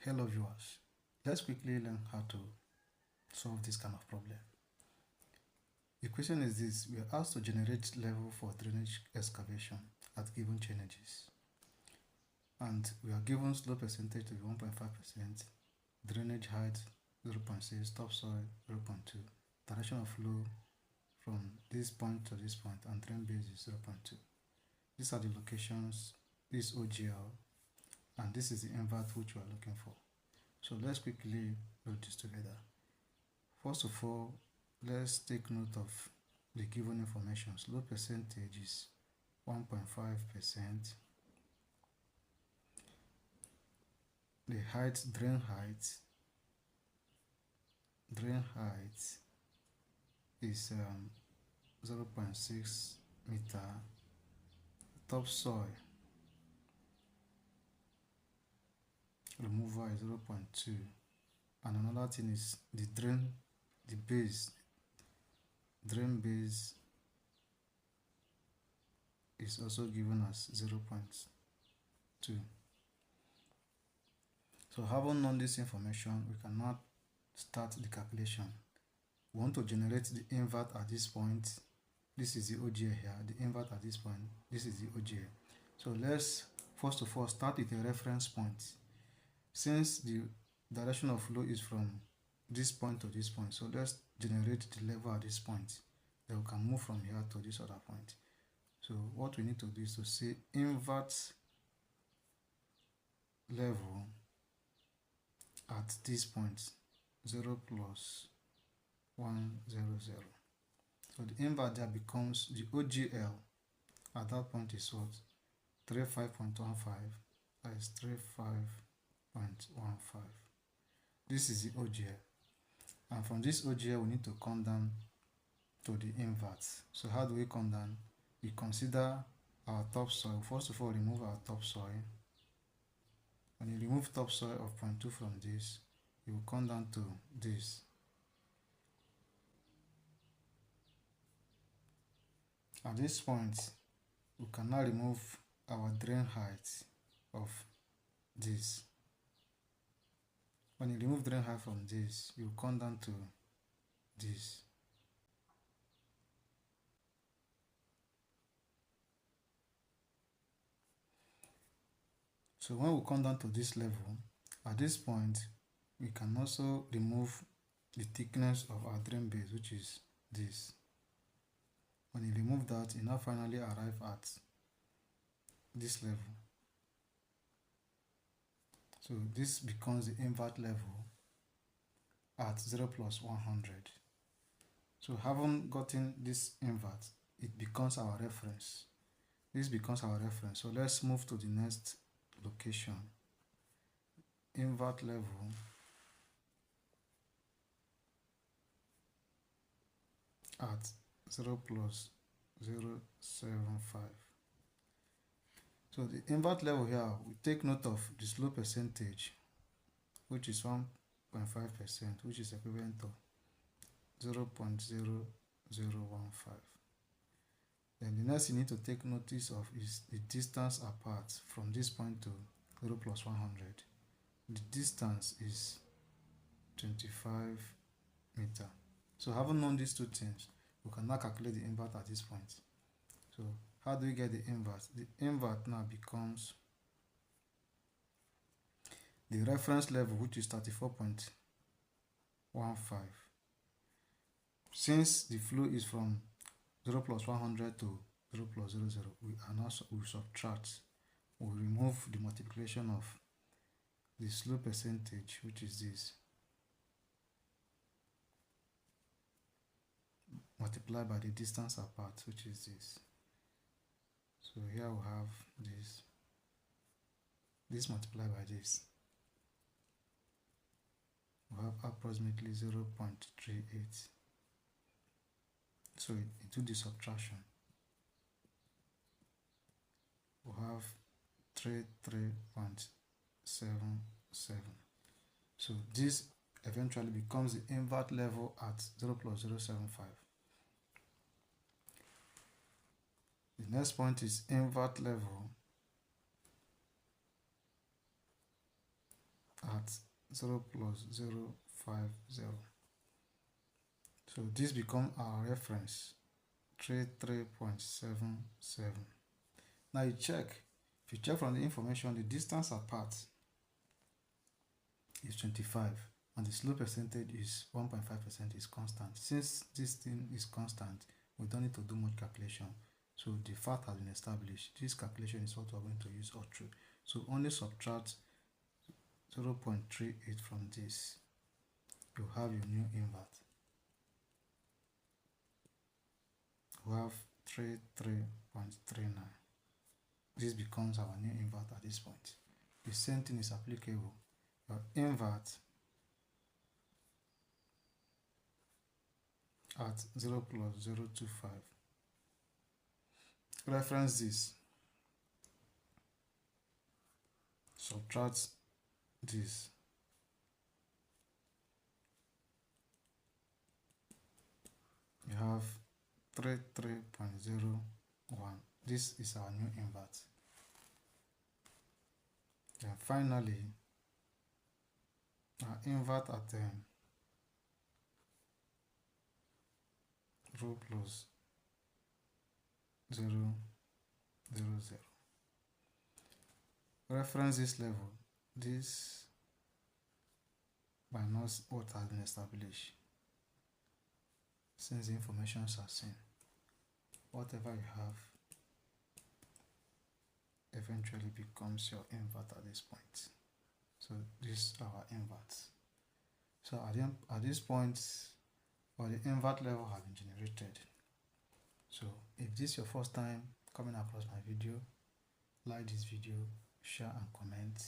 Hello viewers, let's quickly learn how to solve this kind of problem. The question is this: we are asked to generate level for drainage excavation at given changes, and we are given slope percentage to be 1.5%, drainage height 0.6, topsoil 0.2, direction of flow from this point to this point, and drain base is 0.2. These are the locations. This is OGL, and this is the invert which we are looking for. So let's quickly put this together. First of all, let's take note of the given information. Slope percentage is 1.5%. The height, drain height is 0.6 meter. Topsoil removal is 0.2, and another thing is the drain base is also given as 0.2. So having known this information, we can now start the calculation. We want to generate the invert at this point. This is the OGA here, the invert at this point. This is the OGA. So let's first of all start with a reference point. Since the direction of flow is from this point to this point, so let's generate the level at this point. Then we can move from here to this other point. So what we need to do is to say invert level at this point, 0 plus 1, 0, 0. So the invert there becomes the OGL at that point is what? 35.15. That is 35.15. This is the OGL. And from this OGL, we need to come down to the invert. So how do we come down? We consider our topsoil. First of all, remove our topsoil. When you remove topsoil of 0.2 from this, you will come down to this. At this point, we can now remove our drain height of this. When you remove drain height from this, you come down to this. So when we come down to this level, at this point, we can also remove the thickness of our drain base, which is this. When you remove that, you now finally arrive at this level. So this becomes the invert level at 0 plus 100. So having gotten this invert, it becomes our reference. This becomes our reference. So let's move to the next location. Invert level at 0 plus 0.75. So the invert level here, we take note of the slope percentage, which is 1.5%, which is equivalent to 0.0015. Then the next you need to take notice of is the distance apart from this point to 0 plus 100. The distance is 25 meters. So having known these two things, we can now calculate the invert at this point. So how do we get the invert? The invert now becomes the reference level, which is 34.15. Since the flow is from 0 plus 100 to 0 plus 00, we subtract, we remove the multiplication of the slope percentage, which is this, multiplied by the distance apart, which is this. So here we have this multiplied by this. We have approximately 0.38. So into the subtraction, we have 33.77. So this eventually becomes the invert level at 0 plus 0.75. The next point is invert level at 0 plus 0, 5, 0. So this becomes our reference, 33.77. Now you check, if you check from the information, the distance apart is 25 and the slope percentage is 1.5% is constant. Since this thing is constant, we don't need to do much calculation. So the fact has been established. This calculation is what we're going to use all through. So only subtract 0.38 from this. You have your new invert. We have 33.39. This becomes our new invert at this point. The same thing is applicable. Your invert at 0 plus 0.25. Reference this. Subtract this. You have 33.01. This is our new invert. Then finally, our invert at 0 plus 0, 0, 0. Reference this level. This minus what has been established. Since the information are seen, whatever you have eventually becomes your invert at this point. So this is our invert. So at this point, the invert level has been generated. So if this is your first time coming across my video, like this video, share and comment.